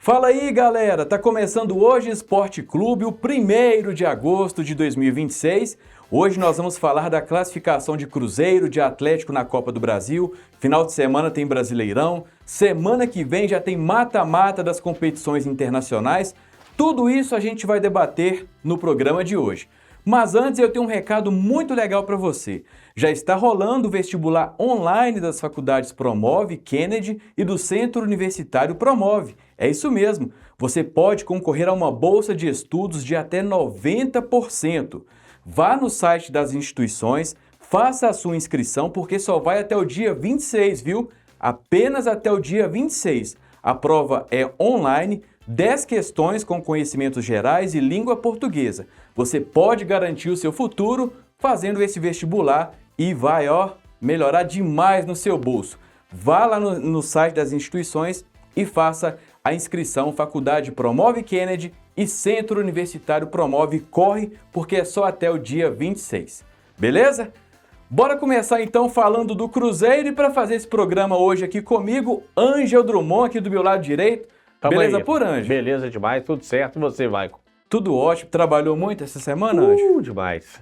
Fala aí, galera! Tá começando hoje Esporte Clube, o 1º de agosto de 2026. Hoje nós vamos falar da classificação de Cruzeiro, de Atlético na Copa do Brasil. Final de semana tem Brasileirão. Semana que vem já tem mata-mata das competições internacionais. Tudo isso a gente vai debater no programa de hoje. Mas antes eu tenho um recado muito legal para você. Já está rolando o vestibular online das faculdades Promove, Kennedy e do Centro Universitário Promove. É isso mesmo, você pode concorrer a uma bolsa de estudos de até 90%. Vá no site das instituições, faça a sua inscrição porque só vai até o dia 26, viu? Apenas até o dia 26. A prova é online, 10 questões com conhecimentos gerais e língua portuguesa. Você pode garantir o seu futuro fazendo esse vestibular e vai, melhorar demais no seu bolso. Vá lá no site das instituições e faça a inscrição. Faculdade Promove Kennedy e Centro Universitário Promove. Corre, porque é só até o dia 26. Beleza? Bora começar então falando do Cruzeiro, e para fazer esse programa hoje aqui comigo, Ângel Drummond aqui do meu lado direito. Beleza por Ângel? Beleza demais, tudo certo. E você, Maicon? Tudo ótimo. Trabalhou muito essa semana, Ângel? Demais.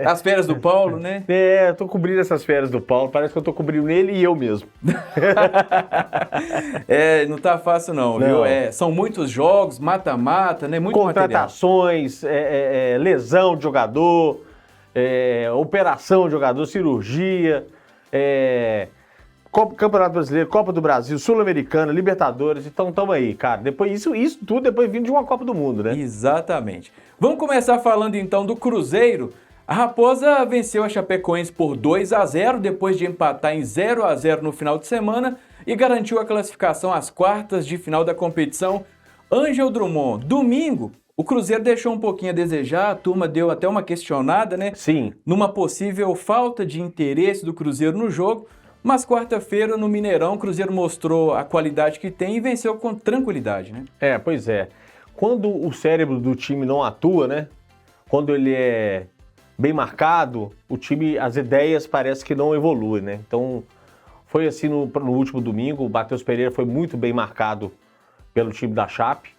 As férias do Paulo, né? Eu tô cobrindo essas férias do Paulo. Parece que eu tô cobrindo ele e eu mesmo. Não tá fácil não, viu? São muitos jogos, mata-mata, né? Muito contratações, lesão de jogador, operação de jogador, cirurgia, Campeonato Brasileiro, Copa do Brasil, Sul-Americana, Libertadores. Então, tamo aí, cara. Depois isso tudo depois vindo de uma Copa do Mundo, né? Exatamente. Vamos começar falando então do Cruzeiro. A Raposa venceu a Chapecoense por 2-0, depois de empatar em 0-0 no final de semana e garantiu a classificação às quartas de final da competição. Ângel Drummond, domingo, o Cruzeiro deixou um pouquinho a desejar, a turma deu até uma questionada, né? Sim. Numa possível falta de interesse do Cruzeiro no jogo. Mas quarta-feira, no Mineirão, o Cruzeiro mostrou a qualidade que tem e venceu com tranquilidade, né? Pois é. Quando o cérebro do time não atua, né? Quando ele é bem marcado, o time, as ideias parece que não evoluem, né? Então, foi assim no último domingo, o Matheus Pereira foi muito bem marcado pelo time da Chape,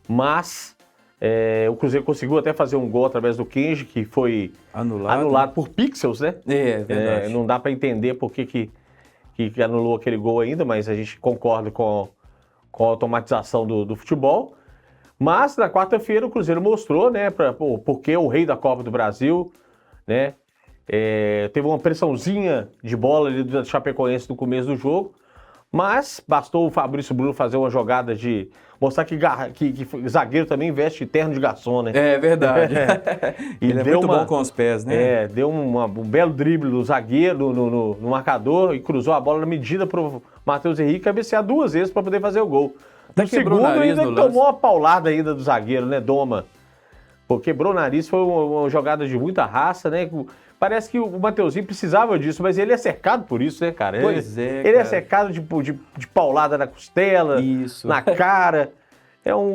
mas o Cruzeiro conseguiu até fazer um gol através do Kenji, que foi anulado por pixels, né? É verdade. Não dá para entender por que anulou aquele gol ainda, mas a gente concorda com a automatização do futebol. Mas na quarta-feira o Cruzeiro mostrou, né, porque o rei da Copa do Brasil, né, teve uma pressãozinha de bola ali do Chapecoense no começo do jogo, mas bastou o Fabrício Bruno fazer uma jogada de mostrar que zagueiro também veste terno de garçom, né? É verdade. Ele é muito bom com os pés, né? Deu um belo drible do zagueiro no marcador e cruzou a bola na medida para o Matheus Henrique cabecear 2 vezes para poder fazer o gol. No segundo ainda tomou uma paulada ainda do zagueiro, né, Doma? Porque quebrou o nariz, foi uma jogada de muita raça, né? Parece que o Mateuzinho precisava disso, mas ele é cercado por isso, né, cara? Pois Ele é cercado de paulada na costela, na cara.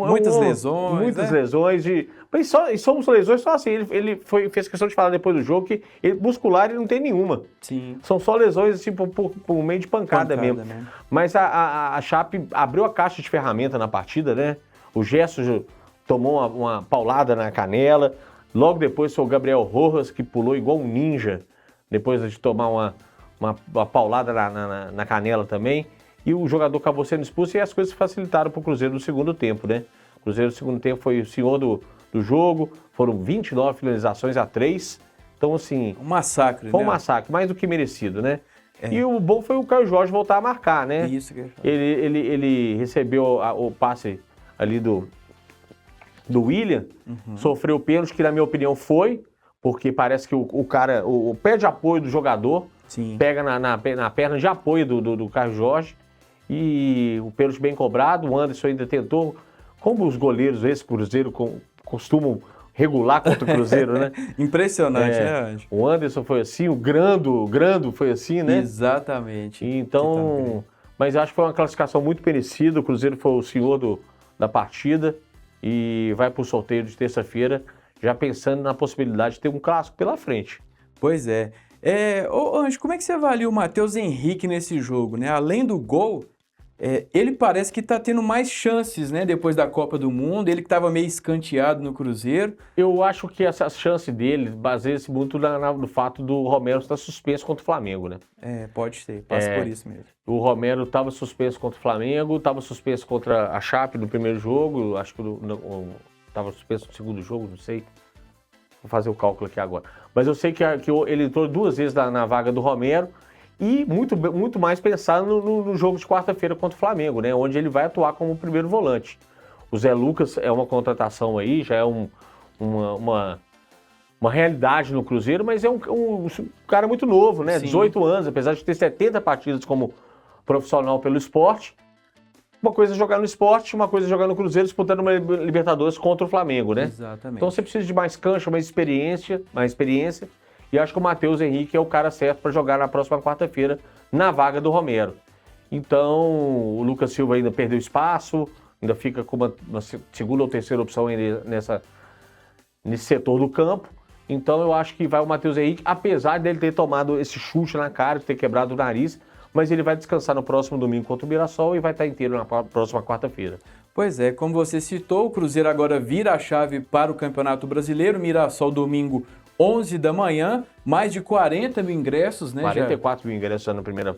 Muitas lesões. Muitas lesões. Mas somos lesões só assim. Ele fez questão de falar depois do jogo que muscular ele não tem nenhuma. Sim. São só lesões assim, por meio de pancada mesmo. Mas a Chape abriu a caixa de ferramenta na partida, né? O Gerson tomou uma paulada na canela. Logo depois foi o Gabriel Rojas, que pulou igual um ninja, depois de tomar uma paulada na canela também. E o jogador acabou sendo expulso e as coisas facilitaram para o Cruzeiro no segundo tempo, né? O Cruzeiro no segundo tempo foi o senhor do jogo, foram 29 finalizações a 3. Então, assim... Um massacre, foi um massacre, mais do que merecido, né? E o bom foi o Caio Jorge voltar a marcar, né? Isso que eu ia falar. Ele recebeu o passe ali do William, sofreu o pênalti, que na minha opinião foi, porque parece que o pé de apoio do jogador pega na perna de apoio do Caio Jorge, e o pênalti bem cobrado. O Anderson ainda tentou, como os goleiros esse Cruzeiro costumam regular contra o Cruzeiro, né? Impressionante, né, Anjo? O Anderson foi assim, o Grando foi assim, né? Exatamente. Então, mas eu acho que foi uma classificação muito merecida. O Cruzeiro foi o senhor da partida e vai para o sorteio de terça-feira, já pensando na possibilidade de ter um clássico pela frente. Pois é. Anjo, como é que você avalia o Matheus Henrique nesse jogo, né? Além do gol, Ele parece que está tendo mais chances, né, depois da Copa do Mundo, ele que estava meio escanteado no Cruzeiro. Eu acho que essa chance dele baseia-se muito no fato do Romero estar suspenso contra o Flamengo, né? Pode ser, passa por isso mesmo. O Romero estava suspenso contra o Flamengo, estava suspenso contra a Chape no primeiro jogo, acho que estava suspenso no segundo jogo, não sei. Vou fazer o cálculo aqui agora. Mas eu sei que ele entrou 2 vezes na vaga do Romero, e muito mais pensando no jogo de quarta-feira contra o Flamengo, né? Onde ele vai atuar como primeiro volante. O Zé Lucas é uma contratação aí, já é uma realidade no Cruzeiro, mas é um cara muito novo, né? Sim. 18 anos, apesar de ter 70 partidas como profissional pelo esporte. Uma coisa é jogar no esporte, uma coisa é jogar no Cruzeiro disputando uma Libertadores contra o Flamengo, né? Exatamente. Então você precisa de mais cancha, mais experiência. E acho que o Matheus Henrique é o cara certo para jogar na próxima quarta-feira na vaga do Romero. Então, o Lucas Silva ainda perdeu espaço, ainda fica com uma segunda ou terceira opção nesse setor do campo. Então, eu acho que vai o Matheus Henrique, apesar dele ter tomado esse chute na cara, de ter quebrado o nariz, mas ele vai descansar no próximo domingo contra o Mirassol e vai estar inteiro na próxima quarta-feira. Pois é, como você citou, o Cruzeiro agora vira a chave para o Campeonato Brasileiro, Mirassol domingo 11 da manhã, mais de 40 mil ingressos, né? 44 mil ingressos na primeira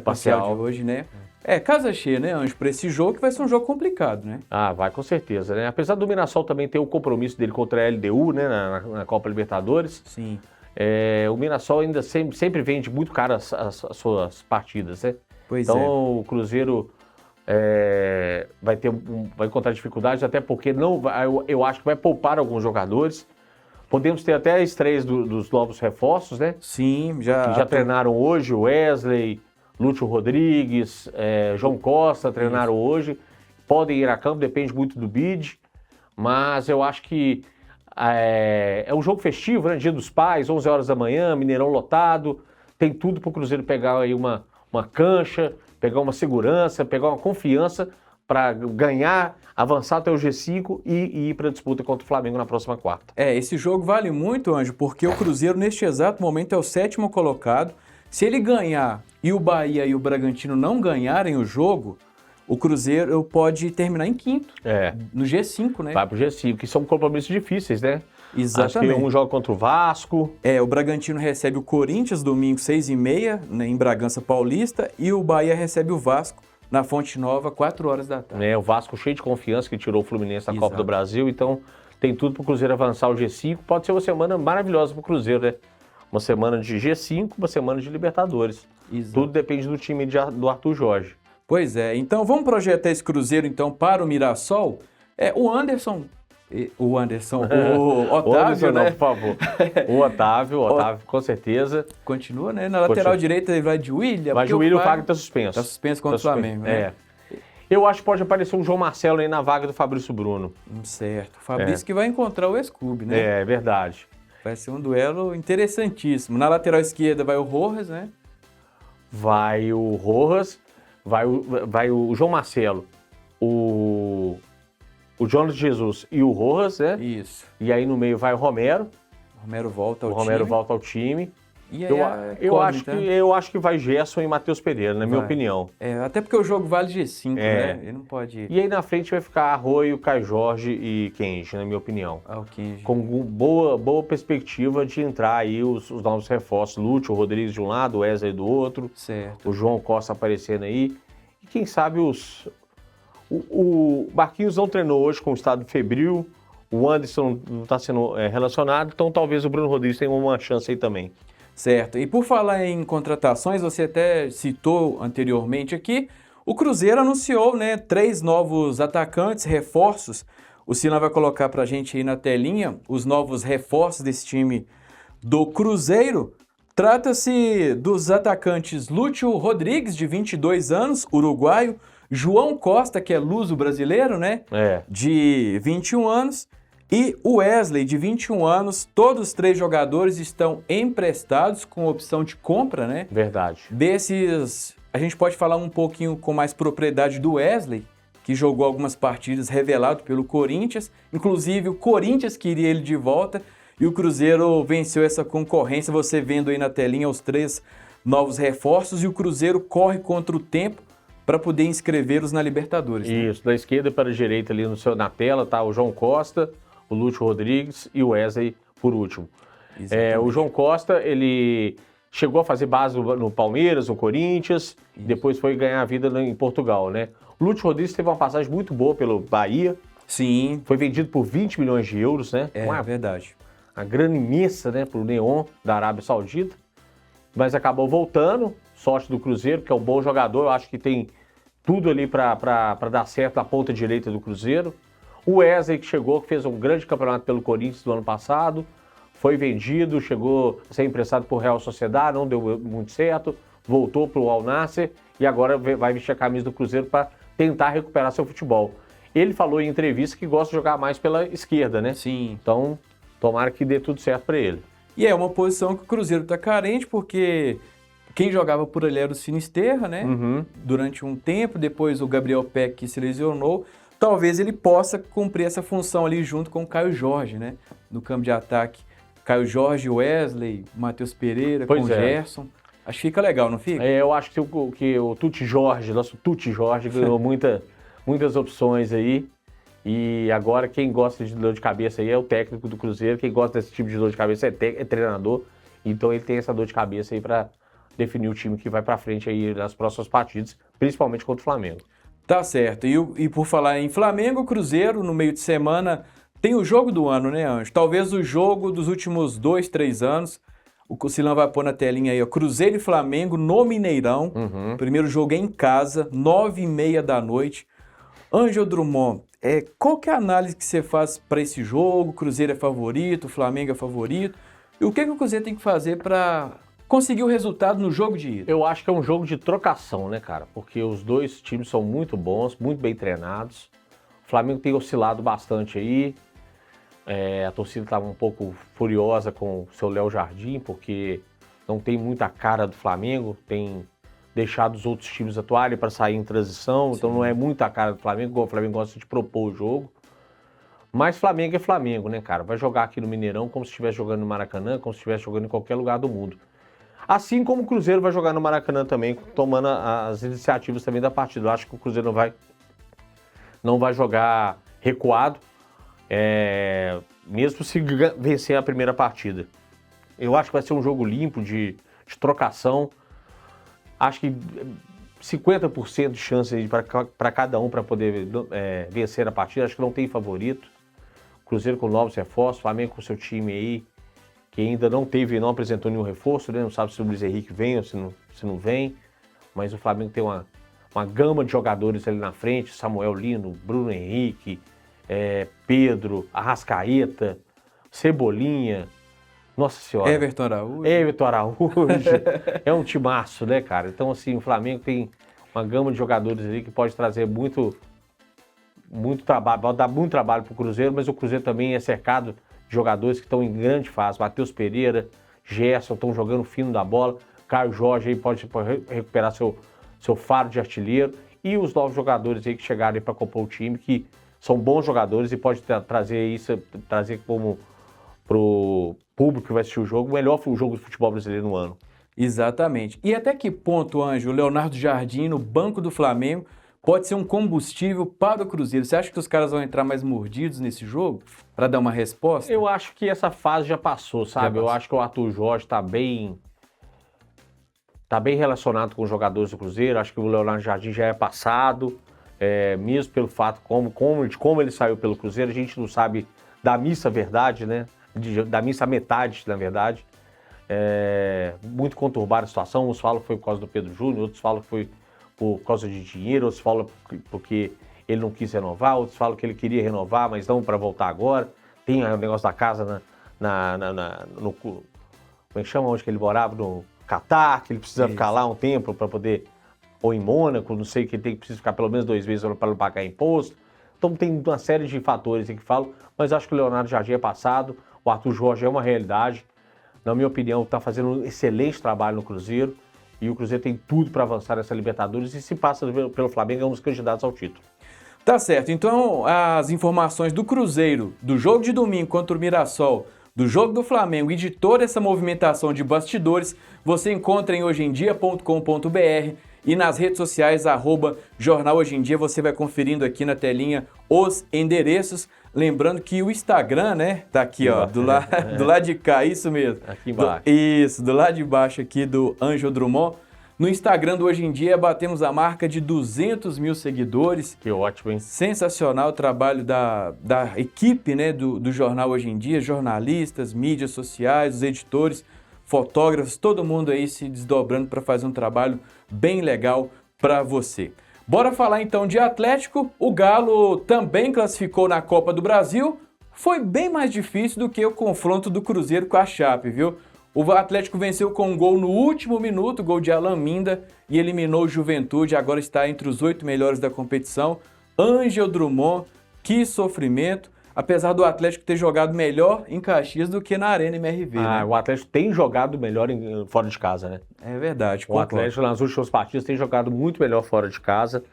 parcial de hoje, né? Casa cheia, né, Anjo, para esse jogo, que vai ser um jogo complicado, né? Vai com certeza, né? Apesar do Mirassol também ter o compromisso dele contra a LDU, né, na Copa Libertadores. Sim. O Mirassol ainda sempre vende muito caro as suas partidas, né? Pois então o Cruzeiro vai encontrar dificuldades, até porque eu acho que vai poupar alguns jogadores. Podemos ter até estreias dos novos reforços, né? Sim, que já treinaram hoje, o Wesley, Lúcio Rodrigues, João Costa treinaram hoje. Podem ir a campo, depende muito do bid, mas eu acho que é um jogo festivo, né? Dia dos Pais, 11 horas da manhã, Mineirão lotado, tem tudo para o Cruzeiro pegar aí uma cancha, pegar uma segurança, pegar uma confiança para ganhar, avançar até o G5 e ir para a disputa contra o Flamengo na próxima quarta. Esse jogo vale muito, Anjo, porque o Cruzeiro neste exato momento é o 7º colocado. Se ele ganhar e o Bahia e o Bragantino não ganharem o jogo, o Cruzeiro pode terminar em 5º, no G5, né? Vai pro G5, que são compromissos difíceis, né? Exatamente. Acho que um jogo contra o Vasco. O Bragantino recebe o Corinthians domingo 6h30, né, em Bragança Paulista, e o Bahia recebe o Vasco na Fonte Nova, 4 horas da tarde. O Vasco cheio de confiança, que tirou o Fluminense da Copa do Brasil, então tem tudo para o Cruzeiro avançar o G5. Pode ser uma semana maravilhosa para o Cruzeiro, né? Uma semana de G5, uma semana de Libertadores. Exato. Tudo depende do time do Arthur Jorge. Pois é, então vamos projetar esse Cruzeiro então para o Mirassol. O Otávio, né? Não, por favor. O Otávio, com certeza. Continua, né? Na lateral direita vai de William. Vai de William, o Fagner está suspenso. Está suspenso contra o Flamengo, né? Eu acho que pode aparecer um João Marcelo aí na vaga do Fabrício Bruno. Certo. O Fabrício que vai encontrar o ex-clube, né? É verdade. Vai ser um duelo interessantíssimo. Na lateral esquerda vai o Rojas, né? Vai o Rojas, vai o João Marcelo, o Jonas Jesus e o Rojas, né? Isso. E aí no meio vai o Romero. O Romero volta ao time. O Romero volta ao time. E aí eu acho que vai Gerson e Matheus Pereira, na minha opinião. Até porque o jogo vale G5, né? Ele não pode... E aí na frente vai ficar Arroio, Caio Jorge e Kenji, na minha opinião. O Kenji. Com boa perspectiva de entrar aí os novos reforços. Lúcio Rodrigues de um lado, Wesley do outro. Certo. O João Costa aparecendo aí. E quem sabe o Marquinhos não treinou hoje com o estado febril. O Anderson não está sendo relacionado. Então talvez o Bruno Rodrigues tenha uma chance aí também. Certo. E por falar em contratações, você até citou anteriormente aqui, o Cruzeiro anunciou, né, 3 novos atacantes, reforços. O Silas vai colocar pra gente aí na telinha os novos reforços desse time do Cruzeiro. Trata-se dos atacantes Lúcio Rodrigues, de 22 anos, uruguaio, João Costa, que é luso brasileiro, né, de 21 anos, e o Wesley, de 21 anos. Todos os 3 jogadores estão emprestados com opção de compra, né? Verdade. Desses, a gente pode falar um pouquinho com mais propriedade do Wesley, que jogou algumas partidas revelado pelo Corinthians. Inclusive, o Corinthians queria ele de volta e o Cruzeiro venceu essa concorrência. Você vendo aí na telinha os 3 novos reforços e o Cruzeiro corre contra o tempo para poder inscrevê-los na Libertadores. Né? Isso, da esquerda para a direita ali na tela tá o João Costa, o Lúcio Rodrigues e o Wesley por último. O João Costa, ele chegou a fazer base no Palmeiras, no Corinthians, depois foi ganhar a vida em Portugal, né? O Lúcio Rodrigues teve uma passagem muito boa pelo Bahia. Sim. Foi vendido por 20 milhões de euros, né? É verdade. Uma grana imensa, né, para o Neon da Arábia Saudita. Mas acabou voltando, sorte do Cruzeiro, que é um bom jogador, eu acho que tem tudo ali para dar certo na ponta direita do Cruzeiro. O Wesley, que chegou, que fez um grande campeonato pelo Corinthians do ano passado, foi vendido, chegou a ser emprestado por Real Sociedad, não deu muito certo, voltou para o Al Nassr e agora vai vestir a camisa do Cruzeiro para tentar recuperar seu futebol. Ele falou em entrevista que gosta de jogar mais pela esquerda, né? Sim. Então, tomara que dê tudo certo para ele. E é uma posição que o Cruzeiro está carente, porque quem jogava por ali era o Sinisterra, né? Durante um tempo, depois o Gabriel Peck que se lesionou. Talvez ele possa cumprir essa função ali junto com o Caio Jorge, né? No campo de ataque. Caio Jorge, Wesley, Matheus Pereira, com Gerson. Acho que fica legal, não fica? Eu acho que o Tuti Jorge, nosso Tuti Jorge, ganhou muitas opções aí. E agora quem gosta de dor de cabeça aí é o técnico do Cruzeiro. Quem gosta desse tipo de dor de cabeça é treinador. Então ele tem essa dor de cabeça aí para definir o time que vai para frente aí nas próximas partidas, principalmente contra o Flamengo. Tá certo. E por falar em Flamengo, Cruzeiro, no meio de semana, tem o jogo do ano, né, Anjo? Talvez o jogo dos últimos 2, 3 anos. O Silão vai pôr na telinha aí, ó. Cruzeiro e Flamengo no Mineirão. Primeiro jogo é em casa, 9h30 da noite. Ângelo Drummond, qual que é a análise que você faz para esse jogo? O Cruzeiro é favorito, o Flamengo é favorito. E o que o Cruzeiro tem que fazer para conseguir o resultado no jogo de ida? Eu acho que é um jogo de trocação, né, cara? Porque os dois times são muito bons, muito bem treinados. O Flamengo tem oscilado bastante aí. A torcida estava um pouco furiosa com o seu Léo Jardim, porque não tem muita cara do Flamengo, tem deixado os outros times atuarem para sair em transição, então não é muita cara do Flamengo, igual o Flamengo gosta de propor o jogo. Mas Flamengo é Flamengo, né, cara? Vai jogar aqui no Mineirão como se estivesse jogando no Maracanã, como se estivesse jogando em qualquer lugar do mundo. Assim como o Cruzeiro vai jogar no Maracanã também, tomando as iniciativas também da partida. Eu acho que o Cruzeiro não vai jogar recuado, mesmo se vencer a primeira partida. Eu acho que vai ser um jogo limpo, de trocação. Acho que 50% de chance para cada um para poder vencer a partida. Acho que não tem favorito. Cruzeiro com novos reforços, Flamengo com seu time aí, que ainda não apresentou nenhum reforço, né? Não sabe se o Luiz Henrique vem ou se não vem. Mas o Flamengo tem uma gama de jogadores ali na frente, Samuel Lino, Bruno Henrique, Pedro, Arrascaeta, Cebolinha, nossa senhora. Everton Araújo. É um timaço, né, cara? Então, assim, o Flamengo tem uma gama de jogadores ali que pode trazer muito trabalho, pode dar muito trabalho pro Cruzeiro, mas o Cruzeiro também é cercado de jogadores que estão em grande fase. Matheus Pereira, Gerson, estão jogando fino da bola. Caio Jorge aí pode recuperar seu faro de artilheiro. E os novos jogadores aí que chegaram para compor o time, que são bons jogadores e pode trazer como pro público que vai assistir o jogo, o melhor jogo de futebol brasileiro no ano. Exatamente. E até que ponto, Anjo, o Leonardo Jardim no banco do Flamengo pode ser um combustível para o Cruzeiro? Você acha que os caras vão entrar mais mordidos nesse jogo para dar uma resposta? Eu acho que essa fase já passou, sabe? Eu acho que o Arthur Jorge está bem relacionado com os jogadores do Cruzeiro. Acho que o Leonardo Jardim já é passado, mesmo pelo fato de como ele saiu pelo Cruzeiro. A gente não sabe da missa verdade, né? Da missa metade, na verdade. Muito conturbada a situação. Uns falam que foi por causa do Pedro Júnior, outros falam que foi por causa de dinheiro, outros falam porque ele não quis renovar, outros falam que ele queria renovar, mas não para voltar agora. Tem o negócio da casa no como é que chama, onde que ele morava? No Catar, que ele precisa ficar lá um tempo para poder, ou em Mônaco, não sei, que ele precisa ficar pelo menos 2 meses para não pagar imposto. Então tem uma série de fatores que falam, mas acho que o Leonardo Jardim é passado, o Arthur Jorge é uma realidade. Na minha opinião, está fazendo um excelente trabalho no Cruzeiro e o Cruzeiro tem tudo para avançar nessa Libertadores e se passa pelo Flamengo é um dos candidatos ao título. Tá certo, então as informações do Cruzeiro, do jogo de domingo contra o Mirassol, do jogo do Flamengo e de toda essa movimentação de bastidores, você encontra em hojeemdia.com.br e nas redes sociais, @Jornal Hoje em Dia, você vai conferindo aqui na telinha os endereços. Lembrando que o Instagram, né, tá aqui, ó, do lado de cá, isso mesmo. Aqui embaixo. Do lado de baixo aqui do Ângelo Drummond. No Instagram do Hoje em Dia, batemos a marca de 200 mil seguidores. Que ótimo, hein? Sensacional o trabalho da equipe, né, do Jornal Hoje em Dia, jornalistas, mídias sociais, os editores, fotógrafos, todo mundo aí se desdobrando para fazer um trabalho bem legal para você. Bora falar então de Atlético. O Galo também classificou na Copa do Brasil. Foi bem mais difícil do que o confronto do Cruzeiro com a Chape, viu? O Atlético venceu com um gol no último minuto, gol de Alan Minda, e eliminou o Juventude, agora está entre os 8 melhores da competição. Ângelo Drummond, que sofrimento, apesar do Atlético ter jogado melhor em Caxias do que na Arena MRV. Né? O Atlético tem jogado melhor fora de casa, né? É verdade. O Atlético nas últimas partidas tem jogado muito melhor fora de casa.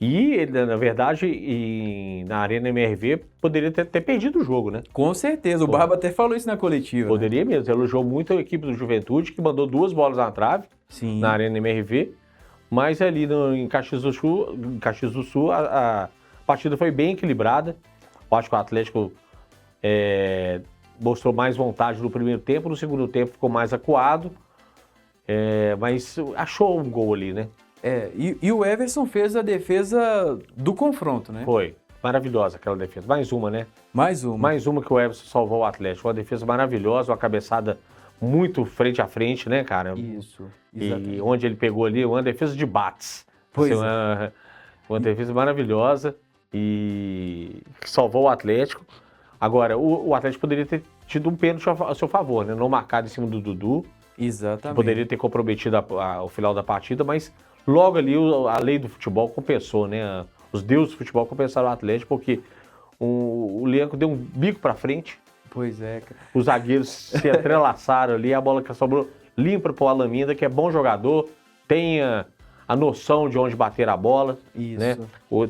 E ele, na verdade, na Arena MRV, poderia ter perdido o jogo, né? Com certeza, o Barba até falou isso na coletiva. Poderia mesmo, ele elogiou muito a equipe do Juventude, que mandou 2 bolas na trave. Sim. Na Arena MRV. Mas ali em Caxias do Sul, a partida foi bem equilibrada. Eu acho que o Atlético mostrou mais vontade no primeiro tempo, no segundo tempo ficou mais acuado, mas achou um gol ali, né? E o Everson fez a defesa do confronto, né? Foi. Maravilhosa aquela defesa. Mais uma, né? Mais uma. Mais uma que o Everson salvou o Atlético. Uma defesa maravilhosa, uma cabeçada muito frente a frente, né, cara? Isso. Exatamente. E onde ele pegou ali, uma defesa de bates. Pois assim, uma defesa maravilhosa e que salvou o Atlético. Agora, o Atlético poderia ter tido um pênalti a seu favor, né? Não marcado em cima do Dudu. Exatamente. Poderia ter comprometido o final da partida, mas logo ali a lei do futebol compensou, né? Os deuses do futebol compensaram o Atlético, porque o Lianco deu um bico pra frente. Pois é, cara. Os zagueiros se entrelaçaram ali, a bola que sobrou limpa pro Alan Minda, que é bom jogador, tem a noção de onde bater a bola. Isso. Né?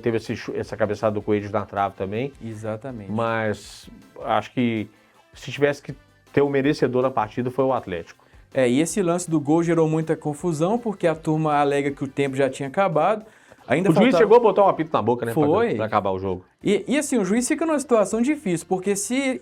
Teve essa cabeçada do Coelho na trave também. Exatamente. Mas acho que se tivesse que ter o merecedor na partida foi o Atlético. E esse lance do gol gerou muita confusão, porque a turma alega que o tempo já tinha acabado. Ainda o juiz chegou a botar um apito na boca, né? Foi. Pra acabar o jogo. E assim, o juiz fica numa situação difícil, porque se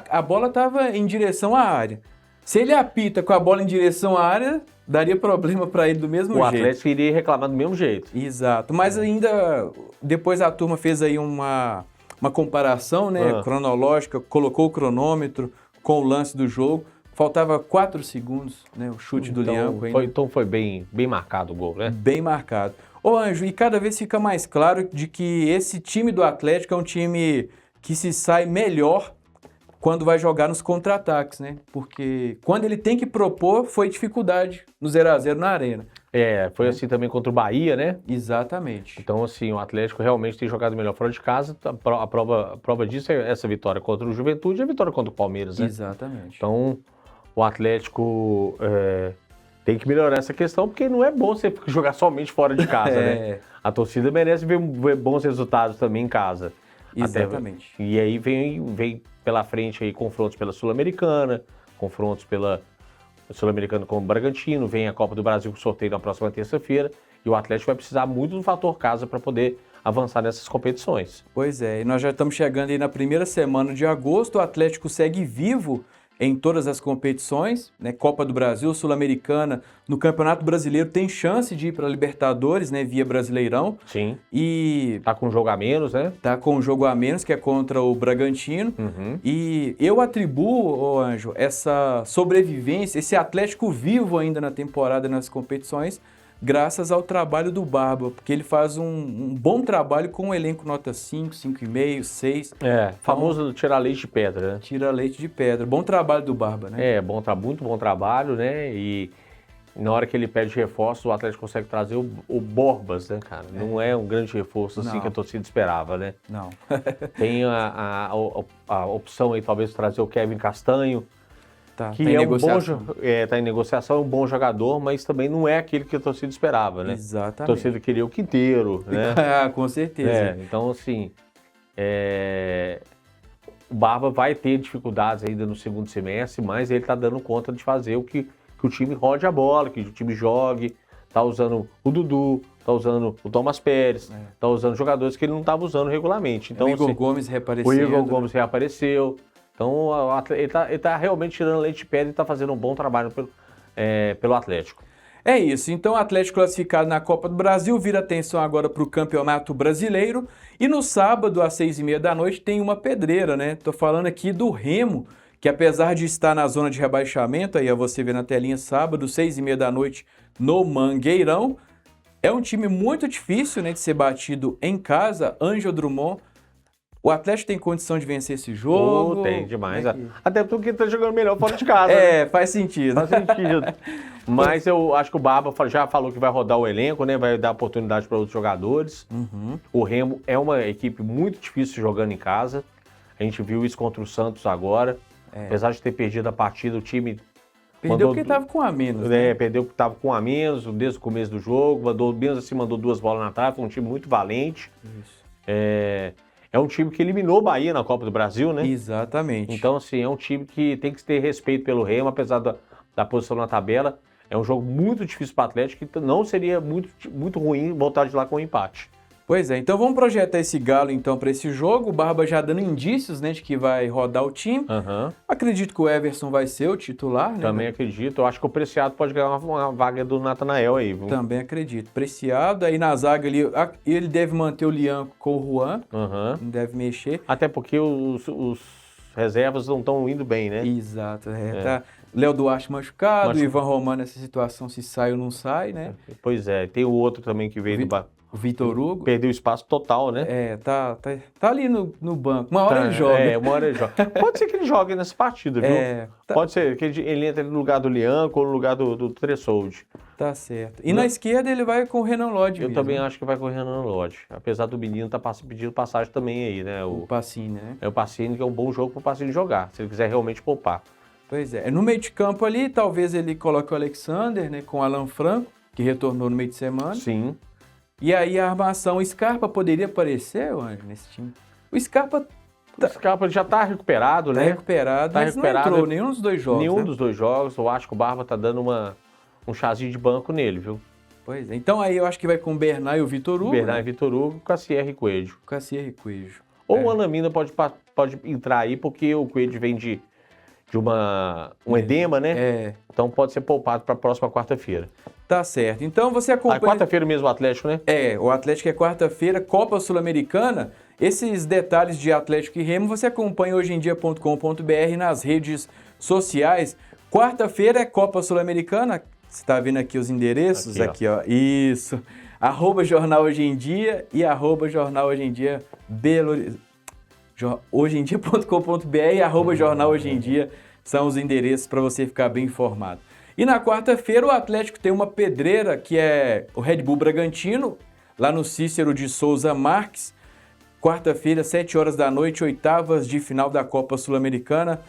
a bola estava em direção à área. Se ele apita com a bola em direção à área, daria problema para ele do mesmo jeito. O Atlético iria reclamar do mesmo jeito. Exato. Mas ainda, depois a turma fez aí uma comparação, né, cronológica, colocou o cronômetro com o lance do jogo. Faltava 4 segundos, né, o chute do Lianco ainda. Então foi bem marcado o gol, né? Bem marcado. Ô Anjo, e cada vez fica mais claro de que esse time do Atlético é um time que se sai melhor quando vai jogar nos contra-ataques, né? Porque quando ele tem que propor, foi dificuldade no 0x0 na Arena. Foi assim também contra o Bahia, né? Exatamente. Então, assim, o Atlético realmente tem jogado melhor fora de casa. A prova disso é essa vitória contra o Juventude e a vitória contra o Palmeiras, né? Exatamente. Então, o Atlético tem que melhorar essa questão, porque não é bom você jogar somente fora de casa, né? A torcida merece ver bons resultados também em casa. Exatamente. E aí vem pela frente aí confrontos pela Sul-Americana, confrontos pela Sul-Americana com o Bragantino, vem a Copa do Brasil com sorteio na próxima terça-feira, e o Atlético vai precisar muito do fator casa para poder avançar nessas competições. Pois é, e nós já estamos chegando aí na primeira semana de agosto, o Atlético segue vivo em todas as competições, né? Copa do Brasil, Sul-Americana, no Campeonato Brasileiro tem chance de ir para a Libertadores, né? Via Brasileirão. Sim. E tá com um jogo a menos, né? Tá com um jogo a menos, que é contra o Bragantino. E eu atribuo, Anjo, essa sobrevivência, esse Atlético vivo ainda na temporada, nas competições, graças ao trabalho do Barba, porque ele faz um bom trabalho com um elenco nota 5, 5,5, 6. Famoso tirar leite de pedra, né? Tira leite de pedra. Bom trabalho do Barba, né? Muito bom trabalho, né? E na hora que ele pede reforço, o Atlético consegue trazer o Borbas, né, cara? Não é um grande reforço assim que a torcida esperava, né? Não. Tem a opção aí, talvez, de trazer o Kevin Castanho, que tá é um bom, tá em negociação, é um bom jogador, mas também não é aquele que a torcida esperava, né? Exatamente. A torcida queria o Quinteiro, né? Com certeza. Então, assim, o Barba vai ter dificuldades ainda no segundo semestre, mas ele está dando conta de fazer o que o time rode a bola, que o time jogue, tá usando o Dudu, tá usando o Thomas Pérez, tá usando jogadores que ele não estava usando regularmente. Então, o Igor Gomes reapareceu. O Igor Gomes reapareceu. Então, ele tá realmente tirando leite de pedra e tá fazendo um bom trabalho pelo Atlético. É isso, então o Atlético classificado na Copa do Brasil vira atenção agora para o Campeonato Brasileiro e no sábado às 6h30 da noite tem uma pedreira, né? Tô falando aqui do Remo, que apesar de estar na zona de rebaixamento, aí você vê na telinha sábado, 6h30 da noite no Mangueirão, é um time muito difícil, né, de ser batido em casa, Ângelo Drummond. O Atlético tem condição de vencer esse jogo? Tem demais. Até porque tá jogando melhor fora de casa. Né? Faz sentido. Faz sentido. Mas eu acho que o Barba já falou que vai rodar o elenco, né? Vai dar oportunidade para outros jogadores. Uhum. O Remo é uma equipe muito difícil jogando em casa. A gente viu isso contra o Santos agora. Apesar de ter perdido a partida, o time... Perdeu porque estava com um a menos, né? Perdeu porque estava com um a menos desde o começo do jogo. Mandou 2 bolas na trave. Foi um time muito valente. Isso. É um time que eliminou o Bahia na Copa do Brasil, né? Exatamente. Então, assim, é um time que tem que ter respeito pelo Remo, apesar da posição na tabela. É um jogo muito difícil para o Atlético, que não seria muito ruim voltar de lá com um empate. Pois é, então vamos projetar esse Galo então para esse jogo. O Barba já dando indícios, né, de que vai rodar o time. Uhum. Acredito que o Everson vai ser o titular, né? Também acredito. Eu acho que o Preciado pode ganhar uma vaga do Natanael aí, viu? Também acredito. Preciado, aí na zaga ali, ele deve manter o Lian com o Juan, não deve mexer. Até porque os reservas não estão indo bem, né? Exato, tá. Léo Duarte machucado, Ivan Romano nessa situação, se sai ou não sai, né? Pois é, tem o outro também que veio o Vitor Hugo. Perdeu espaço total, né? Tá ali no banco. Uma hora ele joga. Uma hora ele joga. Pode ser que ele jogue nessa partida, viu? Pode ser que ele entre no lugar do Lian ou no lugar do Tressoldi. Tá certo. E na esquerda ele vai com o Renan Lodge Eu também acho que vai com o Renan Lodge. Apesar do menino tá pedindo passagem também aí, né? O Pacini, né? O Pacini, que é um bom jogo pro Pacini jogar, se ele quiser realmente poupar. Pois é. No meio de campo ali, talvez ele coloque o Alexander, né? Com o Alan Franco, que retornou no meio de semana. Sim. E aí a armação, o Scarpa poderia aparecer, Anjo, nesse time? O Scarpa já tá recuperado, né? Mas não entrou nenhum dos dois jogos. Nenhum dos dois jogos. Eu acho que o Barba tá dando um chazinho de banco nele, viu? Pois é. Então aí eu acho que vai com o Bernard e o Vitor Hugo. Bernard e Vitor Hugo, Cassier e Coelho. Cassier e Coelho. Ou o Alamina pode entrar aí, porque o Coelho vem de um edema, né? Então pode ser poupado para a próxima quarta-feira. Tá certo. Então você acompanha... quarta-feira mesmo o Atlético, né? O Atlético é quarta-feira, Copa Sul-Americana. Esses detalhes de Atlético e Remo você acompanha hojeemdia.com.br nas redes sociais. Quarta-feira é Copa Sul-Americana. Você tá vendo aqui os endereços? Aqui, ó. Isso. @Jornal Hoje em Dia e @Jornal Hoje em Dia hojeemdia.com.br e @Jornal Hoje em Dia são os endereços para você ficar bem informado. E na quarta-feira o Atlético tem uma pedreira que é o Red Bull Bragantino, lá no Cícero de Souza Marques. Quarta-feira, 7h da noite, oitavas de final da Copa Sul-Americana.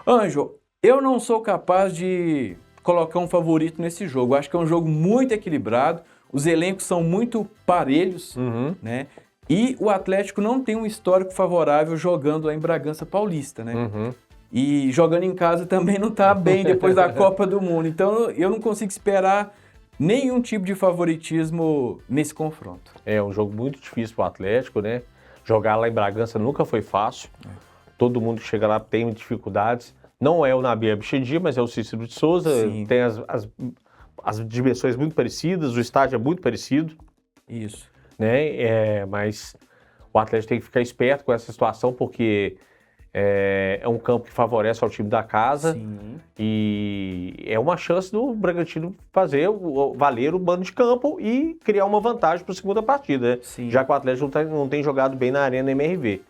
Anjo, eu não sou capaz de colocar um favorito nesse jogo. Acho que é um jogo muito equilibrado. Os elencos são muito parelhos, né? E o Atlético não tem um histórico favorável jogando lá em Bragança Paulista, né? E jogando em casa também não está bem depois da Copa do Mundo. Então eu não consigo esperar nenhum tipo de favoritismo nesse confronto. É um jogo muito difícil para o Atlético, né? Jogar lá em Bragança nunca foi fácil. Todo mundo que chega lá tem dificuldades. Não é o Nabi Abichedi, mas é o Cícero de Souza. Sim. Tem as dimensões muito parecidas, o estádio é muito parecido. Isso. Né? Mas o Atlético tem que ficar esperto com essa situação, porque é um campo que favorece ao time da casa. Sim. E é uma chance do Bragantino valer o mando de campo e criar uma vantagem para a segunda partida, né? Sim. Já que o Atlético não tem jogado bem na Arena MRV.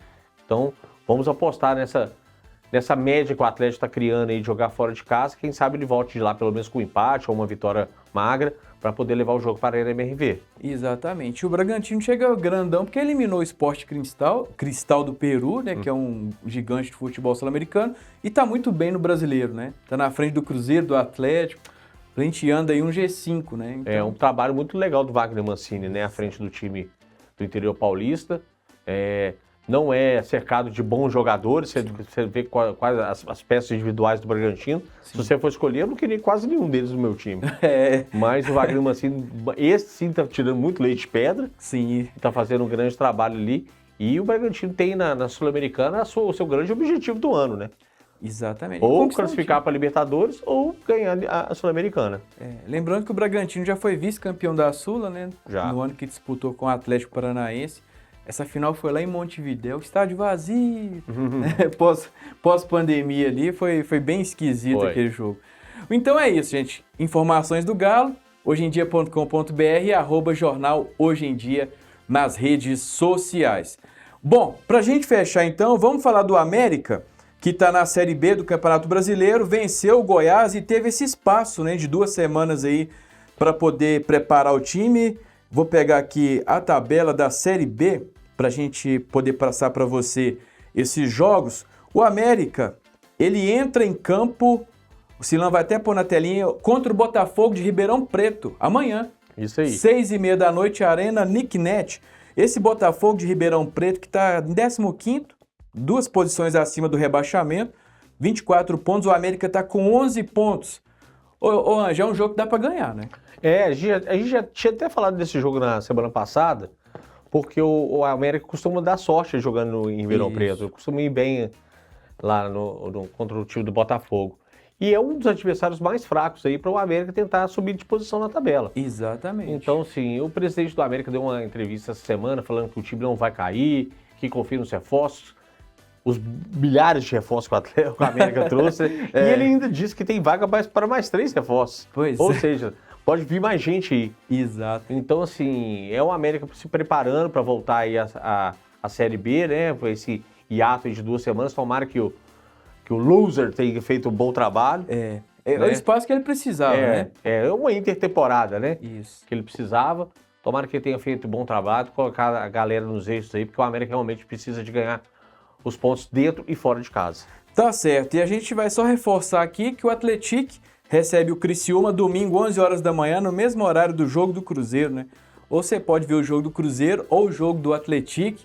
Então, vamos apostar nessa média que o Atlético está criando aí de jogar fora de casa. Quem sabe ele volte de lá pelo menos com um empate ou uma vitória magra para poder levar o jogo para a Arena MRV. Exatamente. O Bragantino chega grandão porque eliminou o Sport Cristal do Peru, né, que é um gigante de futebol sul-americano, e está muito bem no Brasileiro, né? Está na frente do Cruzeiro, do Atlético, plenteando aí um G5, né? Então... É um trabalho muito legal do Wagner Mancini, né, à frente do time do interior paulista. não é cercado de bons jogadores, você vê quais as peças individuais do Bragantino. Sim. Se você for escolher, eu não queria quase nenhum deles no meu time. Mas o Wagner Mancini, esse sim tá tirando muito leite de pedra. Sim. Tá fazendo um grande trabalho ali. E o Bragantino tem na Sul-Americana o seu grande objetivo do ano, né? Exatamente. Ou classificar para a Libertadores ou ganhar a Sul-Americana. Lembrando que o Bragantino já foi vice-campeão da Sula, né? Já. No ano que disputou com o Atlético Paranaense. Essa final foi lá em Montevidéu, estádio vazio, né? Pós-pandemia ali, foi bem esquisito aquele jogo. Então é isso, gente. Informações do Galo, hojeemdia.com.br e @jornal Hoje em Dia nas redes sociais. Bom, pra gente fechar então, vamos falar do América, que está na Série B do Campeonato Brasileiro, venceu o Goiás e teve esse espaço, né, de 2 semanas aí para poder preparar o time. Vou pegar aqui a tabela da Série B para a gente poder passar para você esses jogos. O América, ele entra em campo, o Silão vai até pôr na telinha, contra o Botafogo de Ribeirão Preto, amanhã. Isso aí. 6h30 da noite, Arena Nicknet. Esse Botafogo de Ribeirão Preto que está em 15º, 2 posições acima do rebaixamento, 24 pontos, o América está com 11 pontos. Ô Anjo, é um jogo que dá para ganhar, né? A gente já tinha até falado desse jogo na semana passada, porque o América costuma dar sorte jogando em Ribeirão Preto, costuma ir bem lá contra o time do Botafogo. E é um dos adversários mais fracos aí para o América tentar subir de posição na tabela. Exatamente. Então, sim, o presidente do América deu uma entrevista essa semana falando que o time não vai cair, que confia nos reforços, os milhares de reforços que o América trouxe. E ele ainda disse que tem vaga para mais 3 reforços. Ou seja, pode vir mais gente aí. Exato. Então, assim, é o América se preparando para voltar aí a Série B, né? Foi esse hiato de 2 semanas. Tomara que o loser tenha feito um bom trabalho. É o espaço que ele precisava, né? É uma intertemporada, né? Isso. Que ele precisava. Tomara que ele tenha feito um bom trabalho, colocar a galera nos eixos aí, porque o América realmente precisa de ganhar os pontos dentro e fora de casa. Tá certo. E a gente vai só reforçar aqui que o Atlético recebe o Criciúma domingo, 11 horas da manhã, no mesmo horário do jogo do Cruzeiro, né? Ou você pode ver o jogo do Cruzeiro ou o jogo do Atlético.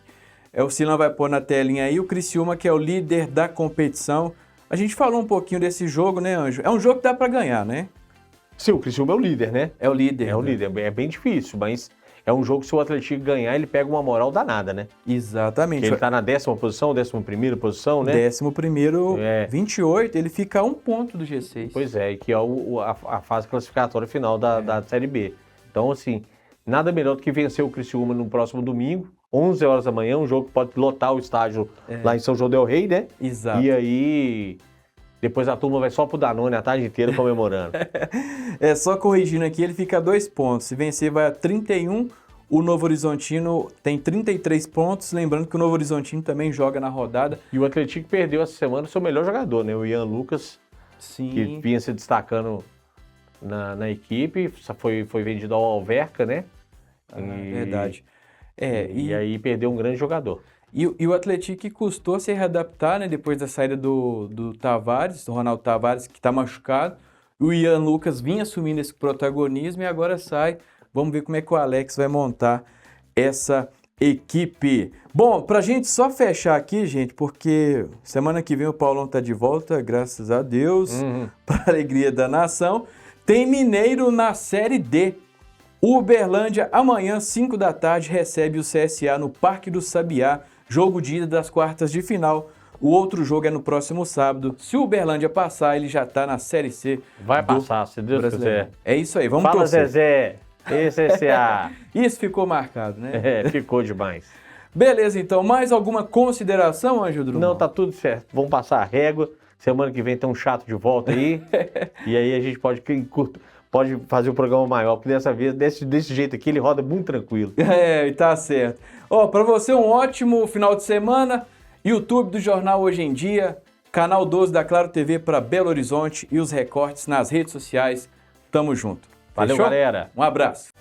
O Silão vai pôr na telinha aí o Criciúma, que é o líder da competição. A gente falou um pouquinho desse jogo, né, Anjo? É um jogo que dá para ganhar, né? Sim, o Criciúma é o líder, né? É o líder. É o líder. É bem difícil, mas é um jogo que se o Atlético ganhar, ele pega uma moral danada, né? Exatamente. Porque ele tá na 10ª posição, 11ª posição, né? 11º, 28, ele fica a 1 ponto do G6. Pois é, e que é a fase classificatória final da Série B. Então, assim, nada melhor do que vencer o Criciúma no próximo domingo, 11 horas da manhã, um jogo que pode lotar o estádio lá em São João del Rei, né? Exato. E aí, depois a turma vai só pro Danone a tarde inteira comemorando. Só corrigindo aqui, ele fica a 2 pontos. Se vencer, vai a 31. O Novo Horizontino tem 33 pontos. Lembrando que o Novo Horizontino também joga na rodada. E o Atlético perdeu essa semana o seu melhor jogador, né? O Ian Lucas, sim, que vinha se destacando na equipe. Foi vendido ao Alverca, né? Verdade. E aí perdeu um grande jogador. E o Atlético custou se readaptar, né? Depois da saída do Tavares, do Ronaldo Tavares, que está machucado. O Ian Lucas vinha assumindo esse protagonismo e agora sai. Vamos ver como é que o Alex vai montar essa equipe. Bom, pra gente só fechar aqui, gente, porque semana que vem o Paulão tá de volta, graças a Deus, para alegria da nação. Tem Mineiro na Série D. O Uberlândia, amanhã, 5 da tarde, recebe o CSA no Parque do Sabiá, jogo de ida das quartas de final. O outro jogo é no próximo sábado. Se o Uberlândia passar, ele já está na Série C. Vai passar, se Deus quiser. É isso aí, vamos Fala, torcer. Zezé, CSA. Isso ficou marcado, né? Ficou demais. Beleza, então. Mais alguma consideração, Anjo Drummond? Não, tá tudo certo. Vamos passar a régua. Semana que vem tem um chato de volta aí. E aí a gente pode fazer um programa maior, porque dessa vez, desse jeito aqui, ele roda muito tranquilo. Tá certo. Para você, um ótimo final de semana. YouTube do Jornal Hoje em Dia, canal 12 da Claro TV para Belo Horizonte e os recortes nas redes sociais. Tamo junto. Valeu, Fechou? galera. Um abraço.